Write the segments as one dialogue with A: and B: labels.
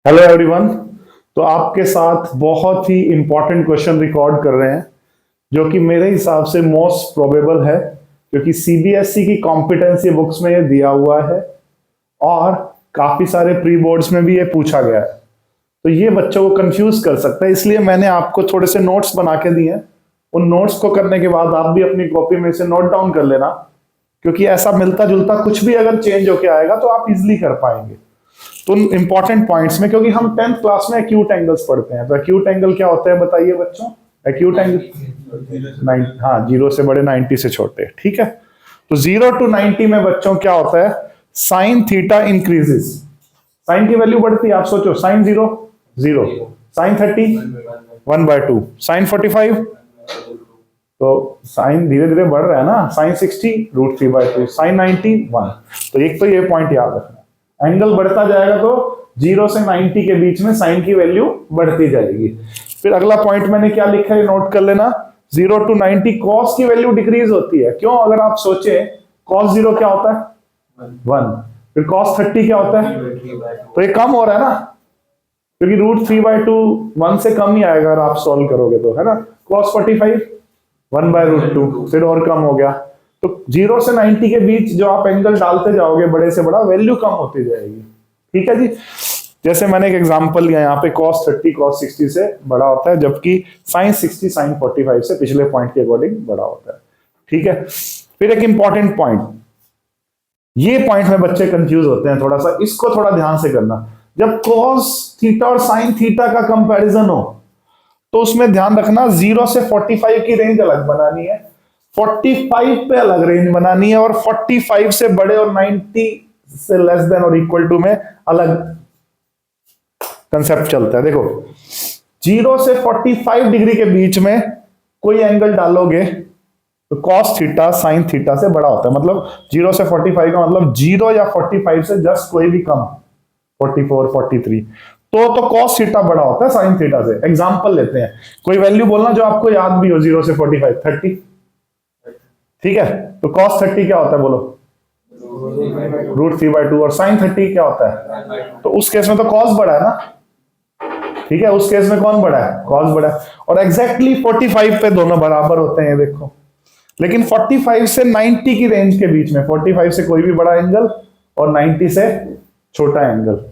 A: Hello everyone. तो आपके साथ बहुत ही इंपॉर्टेंट क्वेश्चन रिकॉर्ड कर रहे हैं जो कि मेरे हिसाब से मोस्ट प्रोबेबल है, क्योंकि सीबीएसई की कॉम्पिटेंसी बुक्स में ये दिया हुआ है और काफी सारे प्री बोर्ड्स में भी ये पूछा गया है। तो ये बच्चों को कंफ्यूज कर सकता है, इसलिए मैंने आपको थोड़े से नोट्स बना के दिए हैं। उन नोट्स को करने के बाद आप भी अपनी कॉपी में से नोट डाउन कर लेना, क्योंकि ऐसा मिलता जुलता कुछ भी अगर चेंज होके आएगा तो आप इजिली कर पाएंगे। तो इंपॉर्टेंट पॉइंट्स में, क्योंकि हम 10th क्लास में एक्यूट एंगल्स पढ़ते हैं, तो एक्यूट एंगल क्या होता है बताइए बच्चों। एक्यूट एंगल हाँ, 0 से बड़े 90 से छोटे, ठीक है। तो 0 to 90 में बच्चों क्या होता है, साइन थीटा इंक्रीजेस, साइन की वैल्यू बढ़ती है। आप सोचो, साइन 0 0, साइन 30 1/2, साइन 45 तो साइन धीरे धीरे बढ़ रहा है ना, साइन 60 √3/2, साइन 90 1। तो एक तो ये पॉइंट याद रखना, एंगल बढ़ता जाएगा तो 0 से 90 के बीच में साइन की वैल्यू बढ़ती जाएगी। फिर अगला पॉइंट मैंने क्या लिखा है, नोट कर लेना। 0 to 90 कॉस की वैल्यू डिक्रीज होती है। क्यों? अगर आप सोचे कॉस 0 क्या होता है 1, फिर कॉस 30 क्या होता है, तो ये कम हो रहा है ना, क्योंकि √3/2 1 से कम ही आएगा अगर आप सॉल्व करोगे तो, है ना। कॉस 45 1/√2, फिर और कम हो गया। तो 0 से 90 के बीच जो आप एंगल डालते जाओगे बड़े से बड़ा, वैल्यू कम होती जाएगी, ठीक है जी। जैसे मैंने एक एग्जांपल लिया यहाँ पे, cos 30 cos 60 से बड़ा होता है, जबकि sin 60 sin 45 से पिछले पॉइंट के अकॉर्डिंग बड़ा होता है, ठीक है। फिर एक इंपॉर्टेंट पॉइंट, ये पॉइंट में बच्चे कंफ्यूज होते हैं थोड़ा सा, इसको थोड़ा ध्यान से करना। जब cos थीटा और sin थीटा का कंपैरिजन हो तो उसमें ध्यान रखना 0 से 45 की रेंज अलग बनानी है, 45 पे अलग रेंज बनानी है, और 45 से बड़े और 90 से लेस देन और इक्वल टू में अलग कंसेप्ट चलता है। देखो, 0 से 45 डिग्री के बीच में कोई एंगल डालोगे तो cos थीटा sin थीटा से बड़ा होता है। मतलब 0 से 45 का मतलब 0 या 45 से जस्ट कोई भी कम, 44 43, तो cos थीटा बड़ा होता है sin थीटा से। एग्जांपल लेते हैं, कोई वैल्यू बोलना जो आपको याद भी हो। 0 से 45 30, ठीक है। तो cos 30 क्या होता है बोलो, √3/2, और sin 30 क्या होता है, तो उस केस में तो cos बड़ा है ना, ठीक है। उस केस में कौन बड़ा है, cos बड़ा है। और एग्जैक्टली 45 पे दोनों बराबर होते हैं, देखो। लेकिन 45 से 90 की रेंज के बीच में, 45 से कोई भी बड़ा एंगल और 90 से छोटा एंगल,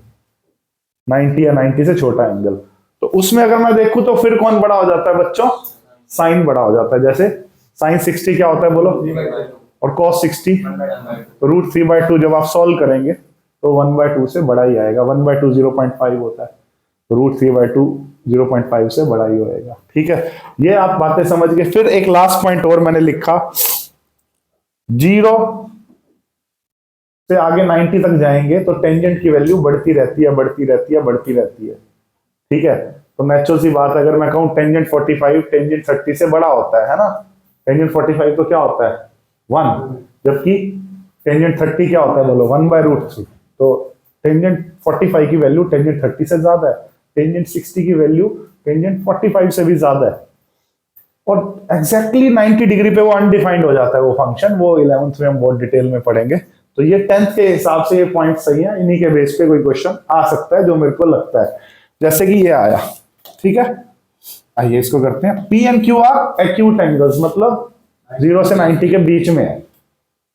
A: 90 या 90 से छोटा एंगल, तो उसमें अगर मैं देखूं तो फिर कौन बड़ा हो जाता है बच्चों, साइन बड़ा हो जाता है। जैसे साइन 60 क्या होता है बोलो, और cos 60, तो √3/2 जब आप सॉल्व करेंगे तो 1/2 से बड़ा ही आएगा। 1/2 0.5 होता है, तो √3/2 0.5 से बड़ा ही होएगा, ठीक है। ये आप बातें समझ गए। फिर एक लास्ट पॉइंट और मैंने लिखा, 0 से आगे 90 तक जाएंगे तो टेंजेंट की वैल्यू बढ़ती रहती है, बढ़ती रहती है, बढ़ती रहती है, ठीक है। तो नेचुरल सी बात, अगर मैं कहूं टेंजेंट 45 टेंजेंट 30 से बड़ा होता है ना, टेंजेंट 45 तो क्या होता है 1, जबकि टेंजेंट 30 क्या होता है बोलो 1/√3। तो टेंजेंट 45 की वैल्यू टेंजेंट 30 से ज्यादा है, टेंजेंट 60 की वैल्यू टेंजेंट 45 से भी ज्यादा है, और एग्जैक्टली 90 डिग्री पे वो अनडिफाइंड हो जाता है वो फंक्शन। वो 11th में हम बहुत डिटेल में पढ़ेंगे। तो ये 10th के हिसाब से ये पॉइंट सही है, इन्हीं के बेस पे कोई क्वेश्चन आ सकता है जो मेरे को लगता है। जैसे कि ये आया, ठीक है। आइए इसको करते हैं। P and Q R acute angles, मतलब 0 से 90 के बीच में है।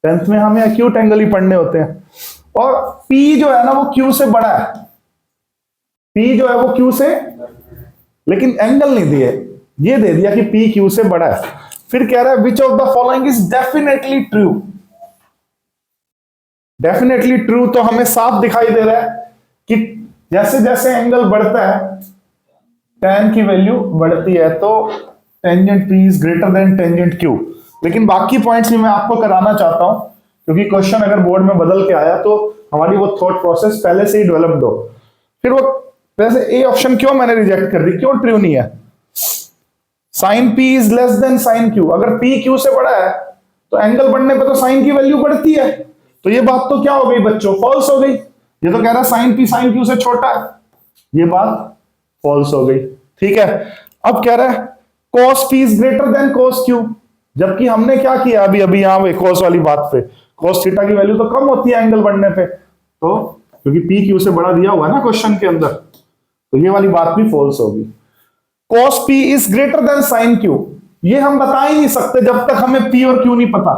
A: 10th में हमें एक्यूट एंगल ही पढ़ने होते हैं। और P जो है ना वो Q से बड़ा है, P जो है वो Q से, लेकिन एंगल नहीं दिए, ये दे दिया कि P Q से बड़ा है। फिर कह रहा है which of the following is definitely true. Definitely true तो हमें साफ दिखाई दे रहा है कि जैसे जैसे एंगल बढ़ता है tan की वैल्यू बढ़ती है, तो tangent P is greater than tangent Q। लेकिन बाकी पॉइंट्स भी मैं आपको कराना चाहता हूं, क्योंकि क्वेश्चन अगर बोर्ड में बदल के आया तो हमारी वो थॉट प्रोसेस पहले से ही डेवलप्ड हो। फिर वो वैसे ए ऑप्शन क्यों मैंने रिजेक्ट कर दी, क्यों ट्रू नहीं है। Sine P is less than sine Q, अगर P Q से बड़ा है तो एंगल बढ़ने पे तो साइन की वैल्यू बढ़ती है, तो ये बात तो क्या हो गई बच्चों, फॉल्स हो गई। ये तो कह रहा है साइन P साइन Q से छोटा है, ये बात फॉल्स हो गई, ठीक है। अब कह रहा है cos P is greater than cos Q, जबकि हमने क्या किया अभी अभी यहां पे cos वाली बात पे, cos थीटा की वैल्यू तो कम होती है एंगल बढ़ने पे, तो क्योंकि P Q से बड़ा दिया हुआ है ना क्वेश्चन के अंदर, तो ये वाली बात भी फॉल्स होगी। cos p is greater than sin q, ये हम बता ही नहीं सकते जब तक हमें p और q नहीं पता।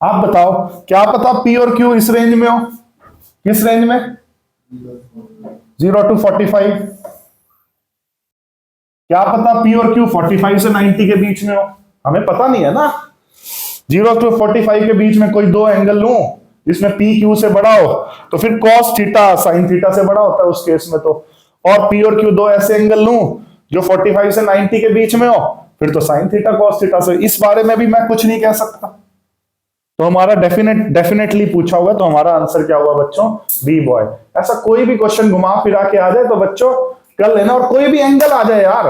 A: आप बताओ, क्या पता p और q इस रेंज में हो? किस रेंज में? 0 to 45। क्या पता p और q 45 से 90 के बीच में हो? हमें पता नहीं है ना। 0 to 45 के बीच में कोई दो एंगल लूं जिसमें p q से बड़ा हो, तो फिर cos थीटा sin थीटा से बड़ा होता है उस केस में तो। और p और q दो ऐसे एंगल लूं जो 45 से 90 के बीच में हो, फिर तो sin थीटा cos थीटा से। इस बारे में भी मैं कुछ नहीं कह सकता। तो हमारा डेफिनेटली पूछा हुआ, तो हमारा आंसर क्या हुआ बच्चों? बी बॉय। ऐसा कोई भी क्वेश्चन घुमा फिरा के आ जाए तो बच्चों कर लेना, और कोई भी एंगल आ जाए यार,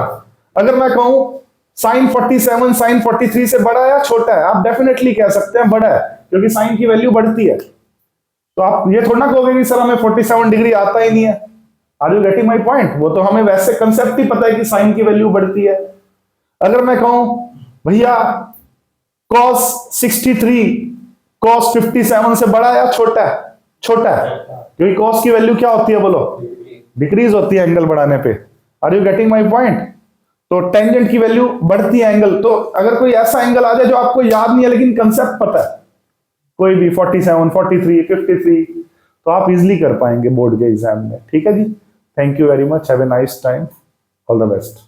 A: अगर मैं कहूं sin 47 sin 43 से बड़ा है या छोटा है, आप डेफिनेटली कह सकते हैं बड़ा है, क्योंकि sin की वैल्यू बढ़ती है। तो आप ये थोड़ा ना कहोगे कि सर हमें 47 डिग्री आता ही नहीं है। Are you getting my point? वो तो हमें वैसे कंसेप्ट ही पता है कि sin की वैल्यू बढ़ती है। अगर मैं कहूं भैया cos 63 cos 57 से बड़ा है या छोटा है? छोटा है, क्योंकि cos की वैल्यू क्या होती है बोलो? डिक्रीज होती है एंगल बढ़ाने पे। Are you getting my point? तो टेंजेंट की वैल्यू बढ़ती है एंगल। तो अगर कोई ऐसा एंगल आ जाए जो आपको याद नहीं है लेकिन कंसेप्ट पता है, कोई भी 47 43 53, तो आप इजिली कर पाएंगे बोर्ड के एग्जाम में। ठीक है जी, thank you very much, have a nice time, all the best.